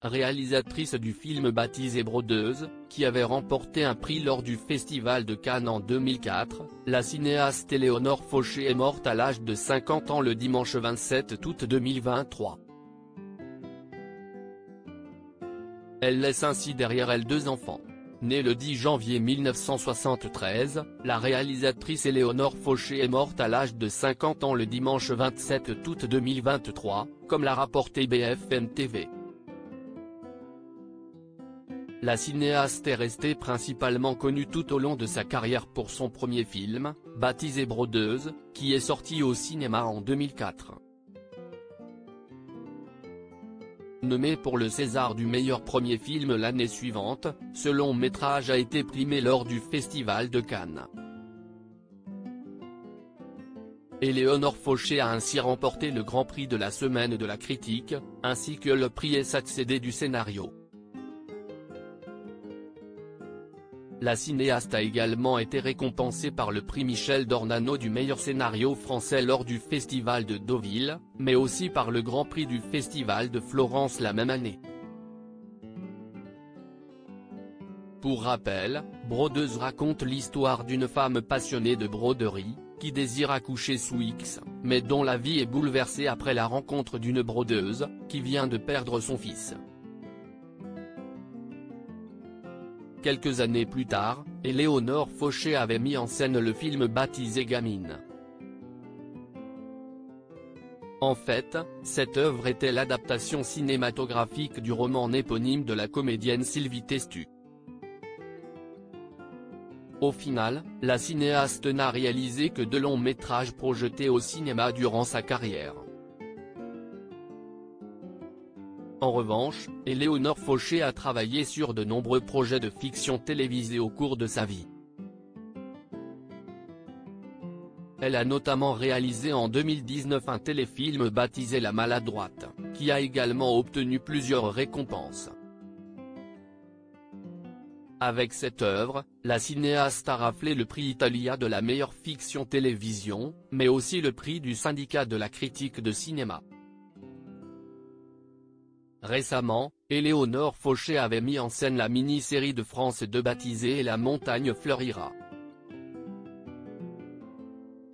réalisatrice du film baptisé Brodeuse, qui avait remporté un prix lors du Festival de Cannes en 2004, la cinéaste Éléonore Fauché est morte à l'âge de 50 ans le dimanche 27 août 2023. Elle laisse ainsi derrière elle 2 enfants. Née le 10 janvier 1973, la réalisatrice Éléonore Fauché est morte à l'âge de 50 ans le dimanche 27 août 2023, comme l'a rapporté BFM TV. La cinéaste est restée principalement connue tout au long de sa carrière pour son premier film, baptisé Brodeuse, qui est sorti au cinéma en 2004. Nommé pour le César du meilleur premier film l'année suivante, ce long métrage a été primé lors du Festival de Cannes. Éléonore Fauché a ainsi remporté le Grand Prix de la Semaine de la Critique, ainsi que le prix SACD du scénario. La cinéaste a également été récompensée par le prix Michel d'Ornano du meilleur scénario français lors du Festival de Deauville, mais aussi par le Grand Prix du Festival de Florence la même année. Pour rappel, Brodeuse raconte l'histoire d'une femme passionnée de broderie, qui désire accoucher sous X, mais dont la vie est bouleversée après la rencontre d'une brodeuse, qui vient de perdre son fils. Quelques années plus tard, Éléonore Fauché avait mis en scène le film baptisé Gamine. En fait, cette œuvre était l'adaptation cinématographique du roman éponyme de la comédienne Sylvie Testu. Au final, la cinéaste n'a réalisé que 2 longs métrages projetés au cinéma durant sa carrière. En revanche, Éléonore Fauché a travaillé sur de nombreux projets de fiction télévisée au cours de sa vie. Elle a notamment réalisé en 2019 un téléfilm baptisé La Maladroite, qui a également obtenu plusieurs récompenses. Avec cette œuvre, la cinéaste a raflé le prix Italia de la meilleure fiction télévision, mais aussi le prix du syndicat de la critique de cinéma. Récemment, Éléonore Fauché avait mis en scène la mini-série de France 2 baptisée Et la montagne fleurira.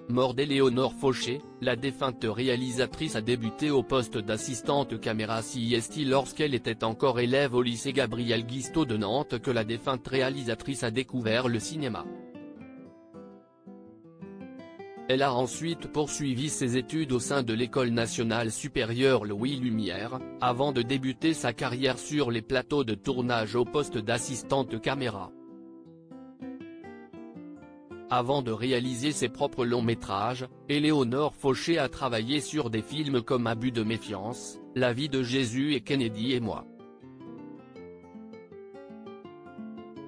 Mort d'Éléonore Fauché, la défunte réalisatrice a débuté au poste d'assistante caméra CST lorsqu'elle était encore élève au lycée Gabriel Guisteau de Nantes que la défunte réalisatrice a découvert le cinéma. Elle a ensuite poursuivi ses études au sein de l'École nationale supérieure Louis Lumière, avant de débuter sa carrière sur les plateaux de tournage au poste d'assistante caméra. Avant de réaliser ses propres longs métrages, Éléonore Fauché a travaillé sur des films comme Abus de méfiance, La vie de Jésus et Kennedy et moi.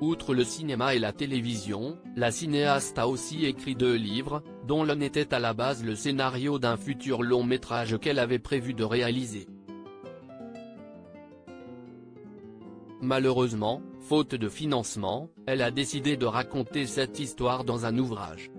Outre le cinéma et la télévision, la cinéaste a aussi écrit 2 livres, dont l'un était à la base le scénario d'un futur long métrage qu'elle avait prévu de réaliser. Malheureusement, faute de financement, elle a décidé de raconter cette histoire dans un ouvrage.